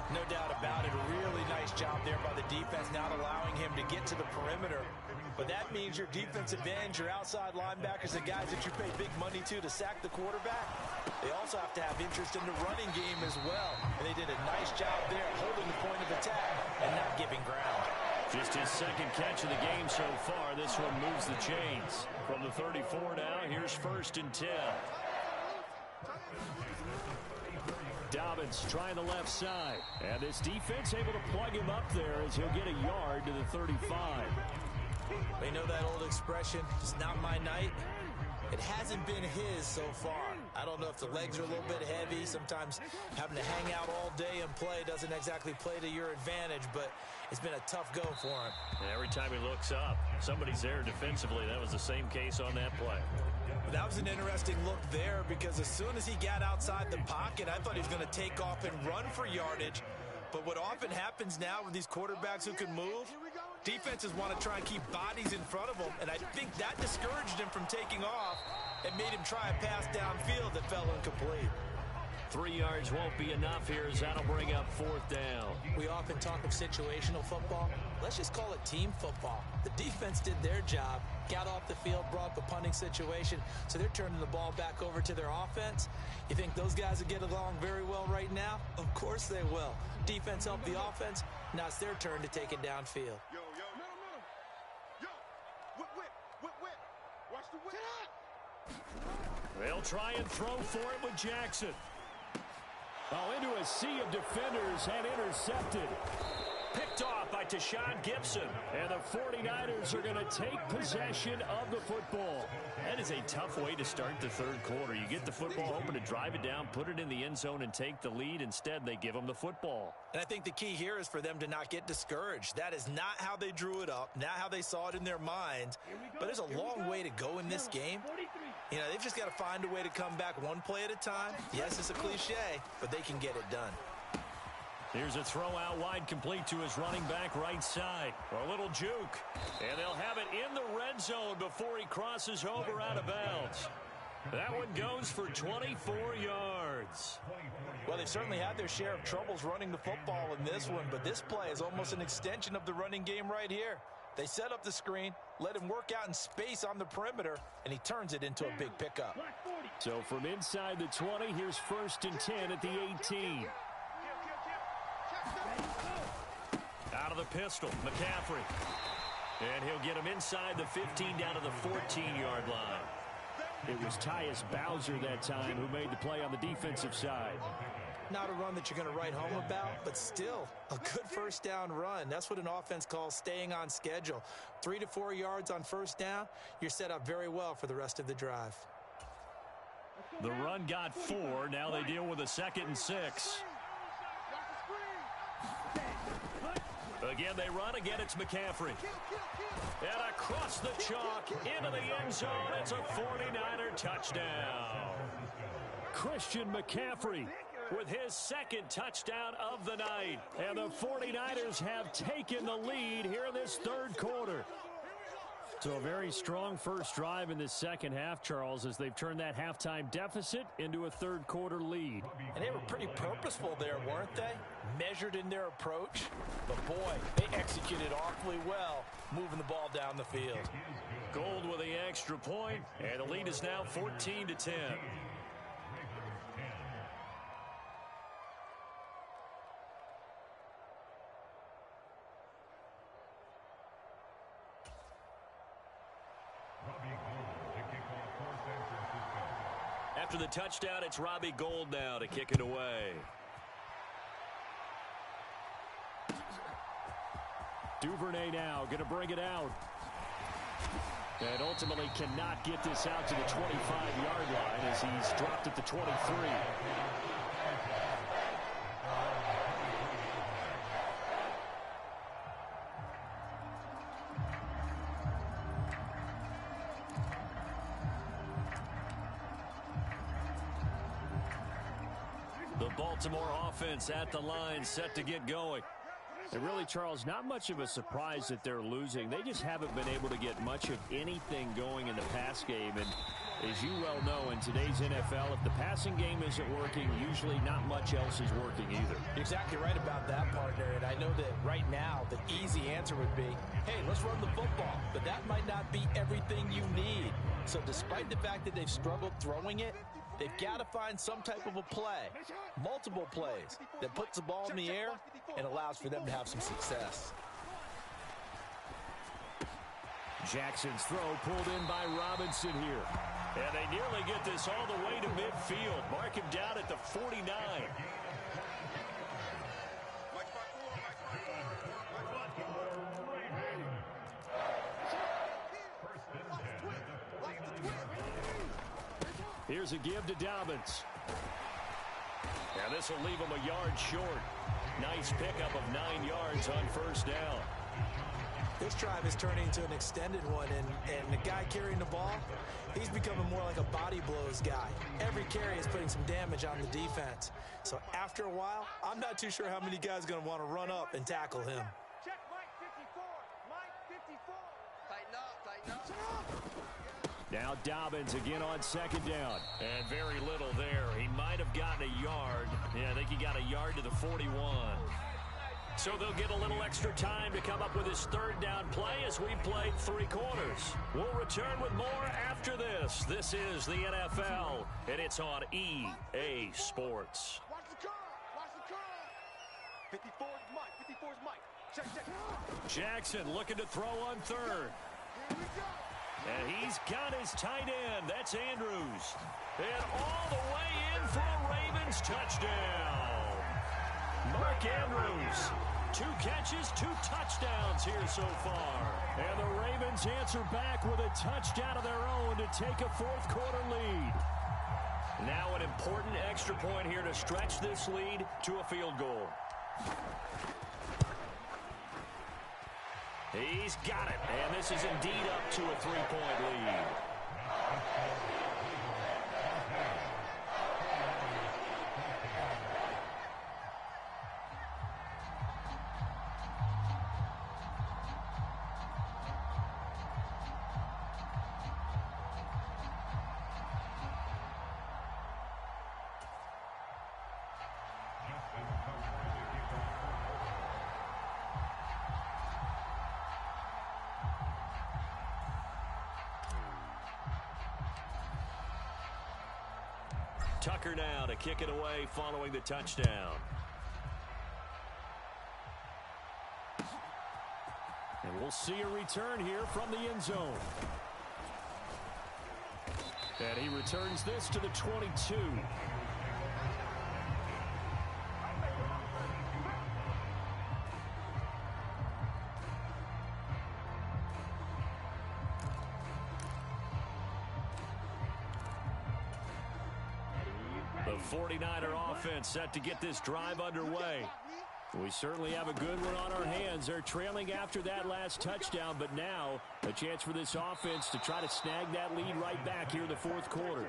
No doubt about it. A really nice job there by the defense, not allowing him to get to the perimeter. But that means your defensive ends, your outside linebackers, the guys that you pay big money to sack the quarterback, they also have to have interest in the running game as well. And they did a nice job there holding the point of attack and not giving ground. Just his 2nd catch of the game so far. This one moves the chains. From the 34 now, here's 1st and 10. Dobbins trying the left side. And this defense able to plug him up there as he'll get a yard to the 35. They know that old expression, it's not my night. It hasn't been his so far. I don't know if the legs are a little bit heavy. Sometimes having to hang out all day and play doesn't exactly play to your advantage, but it's been a tough go for him. And every time he looks up, somebody's there defensively. That was the same case on that play. That was an interesting look there because as soon as he got outside the pocket, I thought he was going to take off and run for yardage. But what often happens now with these quarterbacks who can move, defenses want to try and keep bodies in front of them, and I think that discouraged him from taking off and made him try a pass downfield that fell incomplete. 3 yards won't be enough here as that'll bring up 4th down. We often talk of situational football. Let's just call it team football. The defense did their job, got off the field, brought the punting situation, so they're turning the ball back over to their offense. You think those guys will get along very well right now? Of course they will. Defense helped the offense. Now it's their turn to take it downfield. Yo, whip. Watch the whip. They'll try and throw for it with Jackson. Into a sea of defenders and intercepted. Picked off by Tashawn Gibson. And the 49ers are going to take possession of the football. That is a tough way to start the 3rd quarter. You get the football, hoping to drive it down, put it in the end zone, and take the lead. Instead, they give them the football. And I think the key here is for them to not get discouraged. That is not how they drew it up, not how they saw it in their minds. But there's a long way to go in this game. You know, they've just got to find a way to come back one play at a time. Yes, it's a cliche, but they can get it done. Here's a throw out wide, complete to his running back right side. A little juke. And they'll have it in the red zone before he crosses over out of bounds. That one goes for 24 yards. Well, they've certainly had their share of troubles running the football in this one, but this play is almost an extension of the running game right here. They set up the screen, let him work out in space on the perimeter, and he turns it into a big pickup. So from inside the 20, here's 1st and 10 at the 18. Out of the pistol, McCaffrey. And he'll get him inside the 15 down to the 14-yard line. It was Tyus Bowser that time who made the play on the defensive side. Not a run that you're going to write home about, but still a good 1st down run. That's what an offense calls staying on schedule. 3 to 4 yards on 1st down, you're set up very well for the rest of the drive. The run got 4. Now they deal with a 2nd and 6. Again, they run. Again, it's McCaffrey. And across the chalk, into the end zone, it's a 49er touchdown. Christian McCaffrey with his 2nd touchdown of the night. And the 49ers have taken the lead here in this 3rd quarter. So a very strong first drive in this second half, Charles, as they've turned that halftime deficit into a 3rd quarter lead. And they were pretty purposeful there, weren't they? Measured in their approach. But boy, they executed awfully well, moving the ball down the field. Gold with the extra point, and the lead is now 14-10. After the touchdown, it's Robbie Gould now to kick it away. Duvernay now going to bring it out. And ultimately cannot get this out to the 25-yard line as he's dropped at the 23. The Baltimore offense at the line, set to get going. And really, Charles, not much of a surprise that they're losing. They just haven't been able to get much of anything going in the pass game. And as you well know, in today's NFL, if the passing game isn't working, usually not much else is working either. You're exactly right about that, partner. And I know that right now the easy answer would be, hey, let's run the football. But that might not be everything you need. So despite the fact that they've struggled throwing it, they've got to find some type of a play, multiple plays, that puts the ball in the air and allows for them to have some success. Jackson's throw pulled in by Robinson here. And they nearly get this all the way to midfield. Mark him down at the 49. Here's a give to Dobbins. And this will leave him a yard short. Nice pickup of 9 yards on first down. This drive is turning into an extended one, and the guy carrying the ball, he's becoming more like a body blows guy. Every carry is putting some damage on the defense. So after a while, I'm not too sure how many guys are going to want to run up and tackle him. Check Mike 54. Mike 54. Tighten up, tighten up. Now Dobbins again on second down. And very little there. He might have gotten a yard. Yeah, I think he got a yard to the 41. So they'll get a little extra time to come up with his third down play as we played 3 quarters. We'll return with more after this. This is the NFL, and it's on EA Sports. Watch the curve. Watch the curve. 54 is Mike. 54 is Mike. Check, check. Jackson looking to throw on third. Here we go. And he's got his tight end. That's Andrews. And all the way in for a Ravens touchdown. Mark Andrews. 2 catches, 2 touchdowns here so far. And the Ravens answer back with a touchdown of their own to take a fourth quarter lead. Now an important extra point here to stretch this lead to a field goal. He's got it, and this is indeed up to a 3-point lead. Tucker now to kick it away following the touchdown. And we'll see a return here from the end zone. And he returns this to the 22. The 49er offense set to get this drive underway. We certainly have a good one on our hands. They're trailing after that last touchdown, but now a chance for this offense to try to snag that lead right back here in the fourth quarter.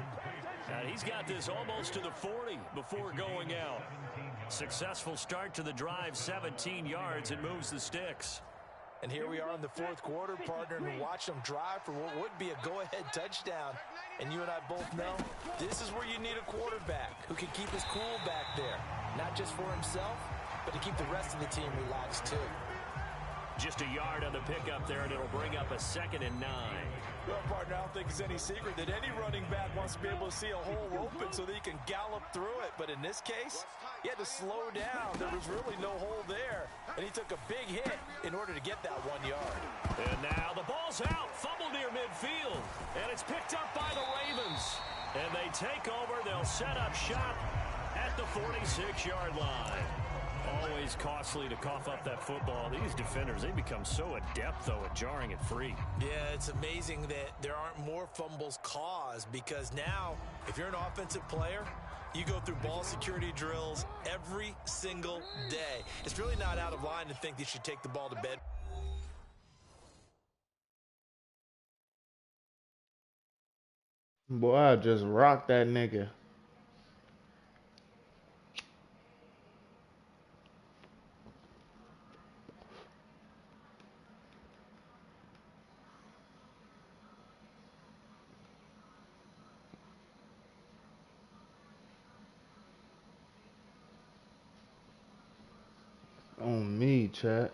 And he's got this almost to the 40 before going out. Successful start to the drive, 17 yards, and moves the sticks. And here we are in the fourth quarter, partner, and watch them drive for what would be a go-ahead touchdown. And you and I both know this is where you need a quarterback who can keep his cool back there, not just for himself, but to keep the rest of the team relaxed too. Just a yard on the pickup there, and it'll bring up a 2nd and 9. Well, partner, I don't think it's any secret that any running back wants to be able to see a hole open so that he can gallop through it. But in this case, he had to slow down. There was really no hole there, and he took a big hit in order to get that 1 yard. And now the ball's out, fumbled near midfield, and it's picked up by the Ravens. And they take over. They'll set up shop at the 46-yard line. Always costly to cough up that football. These defenders, they become so adept, though, at jarring it free. Yeah, it's amazing that there aren't more fumbles caused, because now, if you're an offensive player, you go through ball security drills every single day. It's really not out of line to think they should take the ball to bed. Boy, I just rocked that nigga. On me, chat.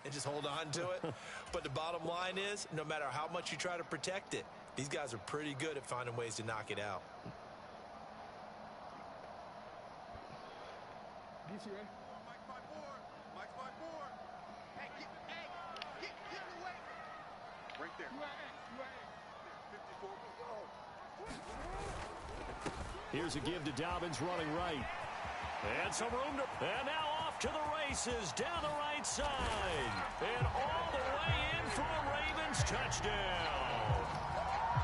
And just hold on to it. But the bottom line is, no matter how much you try to protect it, these guys are pretty good at finding ways to knock it out. Mike's my board. Mike's my board. Hey, get away. Right there. 54. Here's a give to Dobbins running right. And some room to... And now off to the races down the right side. And all the way in for a Ravens touchdown.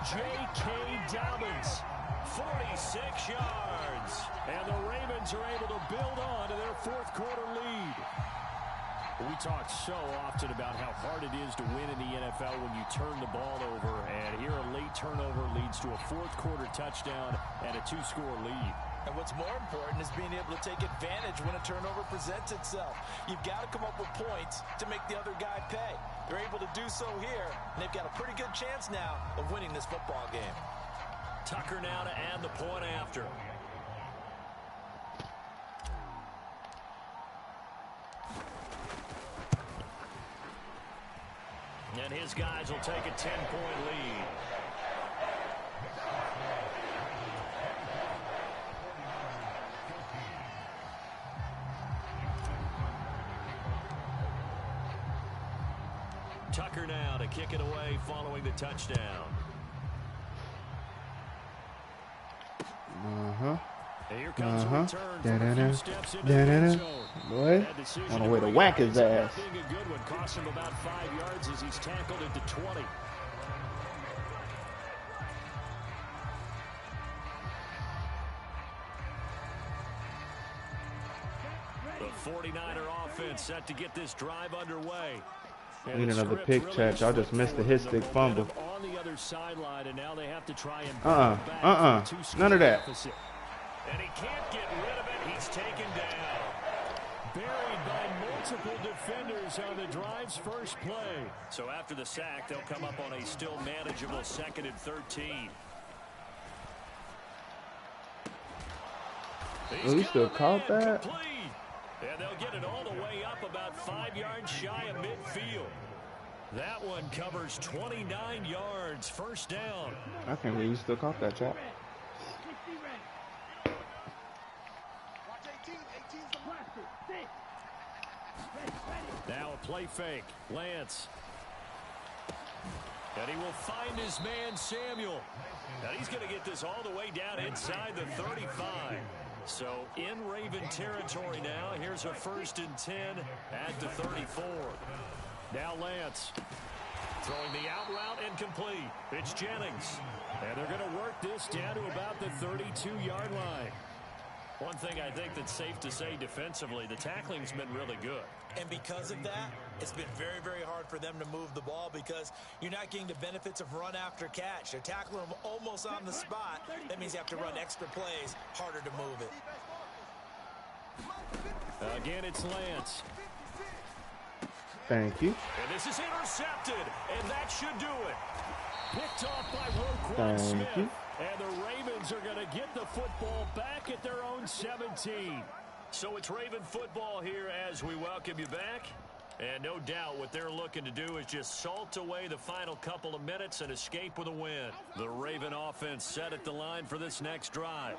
J.K. Dobbins, 46 yards. And the Ravens are able to build on to their 4th quarter lead. We talk so often about how hard it is to win in the NFL when you turn the ball over. And here a late turnover leads to a 4th quarter touchdown and a 2-score lead. And what's more important is being able to take advantage when a turnover presents itself. You've got to come up with points to make the other guy pay. They're able to do so here, and they've got a pretty good chance now of winning this football game. Tucker now to add the point after. And his guys will take a 10-point lead. Tucker now to kick it away following the touchdown. Here comes a return from a few steps into the end zone. Boy, on the way to whack his ass. Being a good one, cost him about 5 yards as he's tackled at the 20. The 49er offense set to get this drive underway. We need another pick, chat. Y'all just missed the hit stick fumble. On the other sideline, and now they have to try and none of that. And he can't get rid of it. He's taken down. Buried by multiple defenders on the drive's first play. So after the sack, they'll come up on a still manageable 2nd and 13. Oh, he still caught that? Complete. And they'll get it all the way up about 5 yards shy of midfield. That one covers 29 yards. First down. I can't believe he still caught that, chat. Now a play fake. Lance. And he will find his man, Samuel. Now he's going to get this all the way down inside the 35. So in Raven territory now. Here's a 1st and 10 at the 34. Now Lance. Throwing the out route incomplete. It's Jennings. And they're going to work this down to about the 32-yard line. One thing I think that's safe to say defensively, the tackling's been really good. And because of that, it's been very, very hard for them to move the ball because you're not getting the benefits of run after catch. They're tackling them almost on the spot. That means you have to run extra plays, harder to move it. Again, it's Lance. Thank you. And this is intercepted, and that should do it. Picked off by Roquan Smith. And the Ravens Ravens are going to get the football back at their own 17. So it's Raven football here as we welcome you back. And no doubt what they're looking to do is just salt away the final couple of minutes and escape with a win. The Raven offense set at the line for this next drive.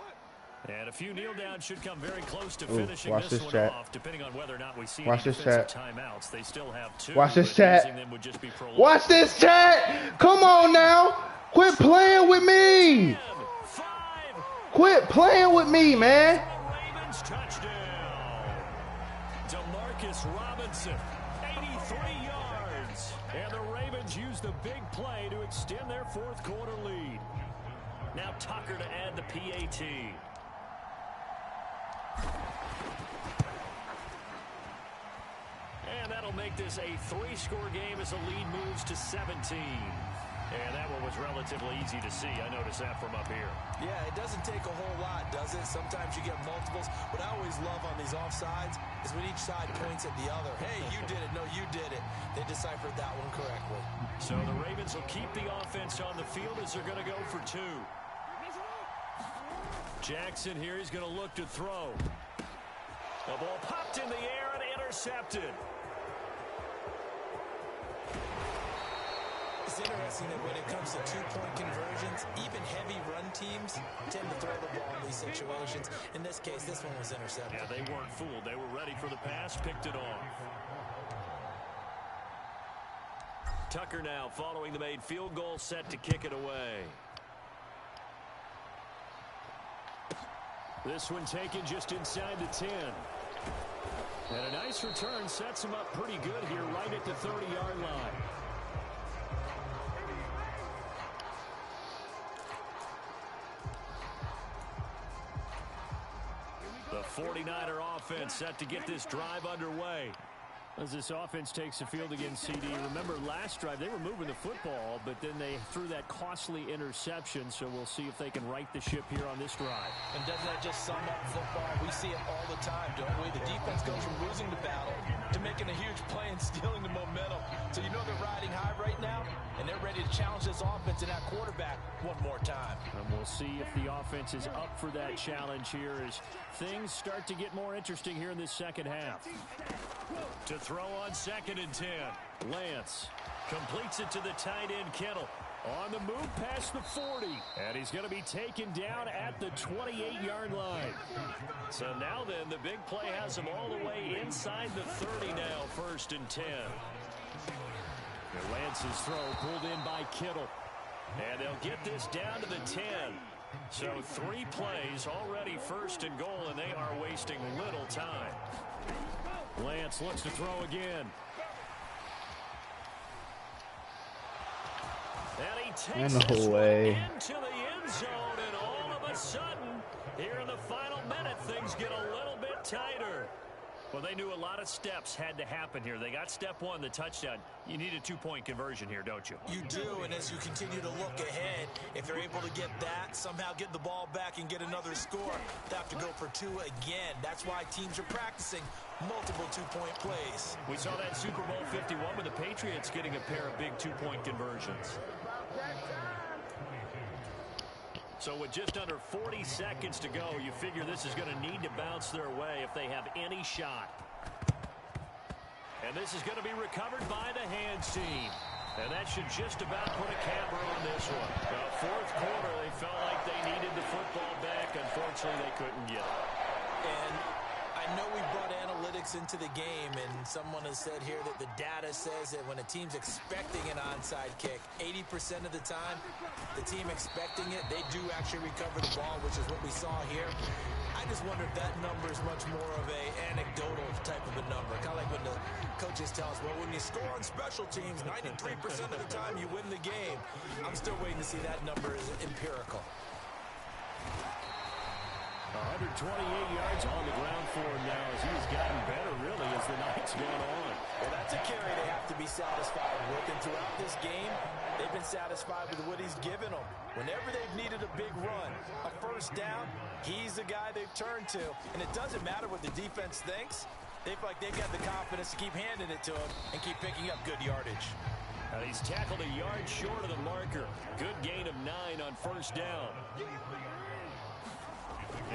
And a few kneel downs should come very close to finishing this one off, depending on whether or not we see any defensive timeouts. They still have 2. Watch this chat. Would just be watch this chat. Come on now. Quit playing with me. 5. Quit playing with me, man. Ravens touchdown. Demarcus Robinson, 83 yards. And the Ravens use the big play to extend their fourth quarter lead. Now Tucker to add the PAT. And that'll make this a 3-score game as the lead moves to 17. And that one was relatively easy to see. I noticed that from up here. Yeah, it doesn't take a whole lot, does it? Sometimes you get multiples. What I always love on these offsides is when each side points at the other. Hey, you did it. No, you did it. They deciphered that one correctly. So the Ravens will keep the offense on the field as they're going to go for 2. Jackson here, he's going to look to throw. The ball popped in the air and intercepted. It's interesting that when it comes to 2-point conversions, even heavy run teams tend to throw the ball in these situations. In this case, this one was intercepted. Yeah, they weren't fooled. They were ready for the pass, picked it off. Tucker now following the made field goal, set to kick it away. This one taken just inside the 10. And a nice return sets him up pretty good here right at the 30-yard line. The 49er offense set to get this drive underway. As this offense takes the field again, CD, remember last drive they were moving the football, but then they threw that costly interception, so we'll see if they can right the ship here on this drive. And doesn't that just sum up football? We see it all the time, don't we? The defense goes from losing the battle to making a huge play and stealing the momentum. So you know they're riding high right now, and they're ready to challenge this offense and that quarterback one more time. And we'll see if the offense is up for that challenge here as things start to get more interesting here in this second half. To throw on 2nd and 10. Lance completes it to the tight end Kittle. On the move past the 40. And he's going to be taken down at the 28-yard line. So now then, the big play has him all the way inside the 30 now, 1st and 10. And Lance's throw pulled in by Kittle. And they'll get this down to the 10. So 3 plays already 1st and goal, and they are wasting little time. Lance looks to throw again. And he takes this one into the end zone, and all of a sudden, here in the final minute, things get a little bit tighter. Well, they knew a lot of steps had to happen here. They got step 1, the touchdown. You need a 2-point conversion here, don't you? You do, and as you continue to look ahead, if they're able to get that, somehow get the ball back and get another score, they have to go for 2 again. That's why teams are practicing multiple 2-point plays. We saw that Super Bowl 51 with the Patriots getting a pair of big 2-point conversions. So with just under 40 seconds to go, you figure this is going to need to bounce their way if they have any shot. And this is going to be recovered by the hands team. And that should just about put a camper on this one. Fourth quarter, they felt like they needed the football back. Unfortunately, they couldn't get it. And I know we brought analytics into the game, and someone has said here that the data says that when a team's expecting an onside kick, 80% of the time, the team expecting it, they do actually recover the ball, which is what we saw here. I just wonder if that number is much more of a anecdotal type of a number. Kind of like when the coaches tell us, well, when you score on special teams, 93% of the time you win the game. I'm still waiting to see that number is empirical. 128 yards on the ground for him now as he's gotten better, really, as the night's gone on. Well, that's a carry they have to be satisfied with. And throughout this game, they've been satisfied with what he's given them. Whenever they've needed a big run, a first down, he's the guy they've turned to. And it doesn't matter what the defense thinks. They feel like they've got the confidence to keep handing it to him and keep picking up good yardage. And he's tackled a yard short of the marker. Good gain of 9 on first down.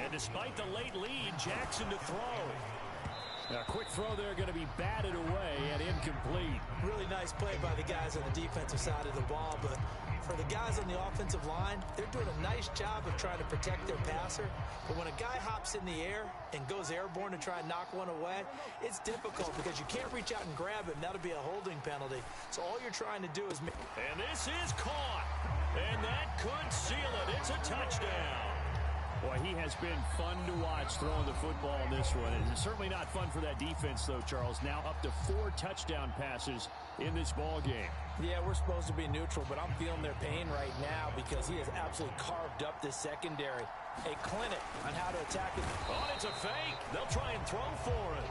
And despite the late lead, Jackson to throw. Now, a quick throw there going to be batted away and incomplete. Really nice play by the guys on the defensive side of the ball, but for the guys on the offensive line, they're doing a nice job of trying to protect their passer. But when a guy hops in the air and goes airborne to try and knock one away, it's difficult because you can't reach out and grab it, and that'll be a holding penalty. So all you're trying to do is make... And this is caught. And that could seal it. It's a touchdown. Boy, he has been fun to watch throwing the football in this one. It's certainly not fun for that defense, though, Charles. Now up to 4 touchdown passes in this ball game. Yeah, we're supposed to be neutral, but I'm feeling their pain right now because he has absolutely carved up this secondary. A clinic on how to attack it. Oh, it's a fake. They'll try and throw for it.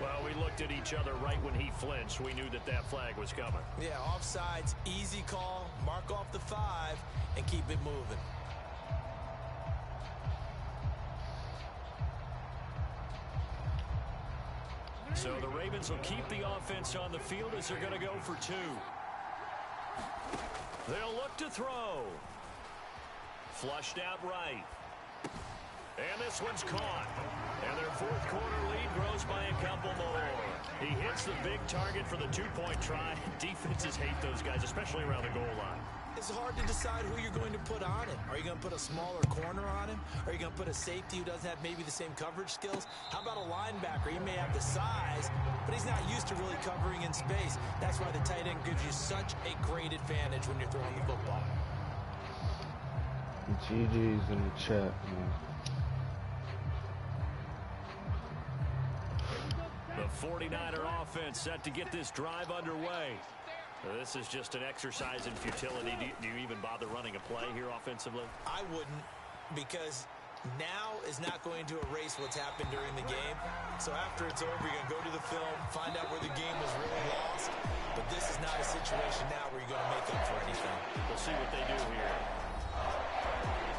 Well, we looked at each other right when he flinched. We knew that that flag was coming. Yeah, offsides, easy call, mark off the 5, and keep it moving. So the Ravens will keep the offense on the field as they're going to go for 2. They'll look to throw. Flushed out right. And this one's caught. And their fourth quarter lead grows by a couple more. He hits the big target for the 2-point try. Defenses hate those guys, especially around the goal line. It's hard to decide who you're going to put on him. Are you going to put a smaller corner on him? Are you going to put a safety who doesn't have maybe the same coverage skills? How about a linebacker? He may have the size, but he's not used to really covering in space. That's why the tight end gives you such a great advantage when you're throwing the football. GG's in the chat, man. The 49er offense set to get this drive underway. This is just an exercise in futility. Do you even bother running a play here offensively? I wouldn't, because now is not going to erase what's happened during the game. So after it's over, you're going to go to the film, find out where the game was really lost. But this is not a situation now where you're going to make up for anything. We'll see what they do here.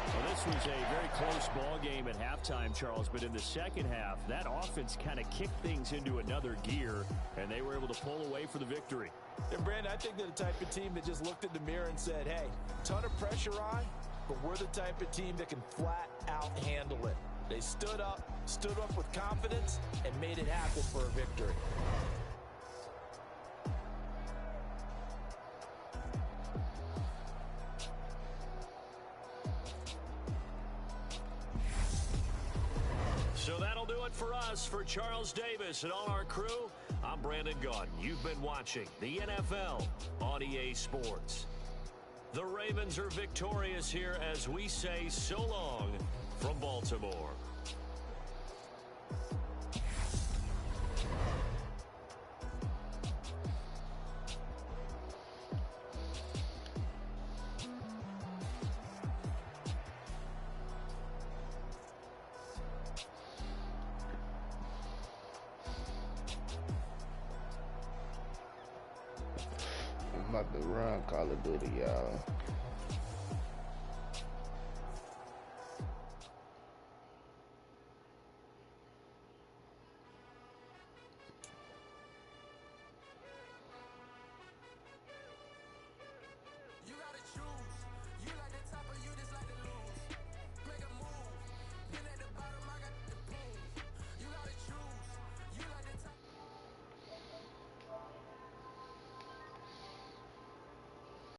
Well, this was a very close ball game at halftime, Charles, but in the second half, that offense kind of kicked things into another gear, and they were able to pull away for the victory. And, Brandon, I think they're the type of team that just looked in the mirror and said, hey, ton of pressure on, but we're the type of team that can flat out handle it. They stood up with confidence, and made it happen for a victory. So that'll do it for us. For Charles Davis and all our crew, I'm Brandon Gaudin. You've been watching the NFL on EA Sports. The Ravens are victorious here as we say so long from Baltimore. I'm about to run Call of Duty, y'all.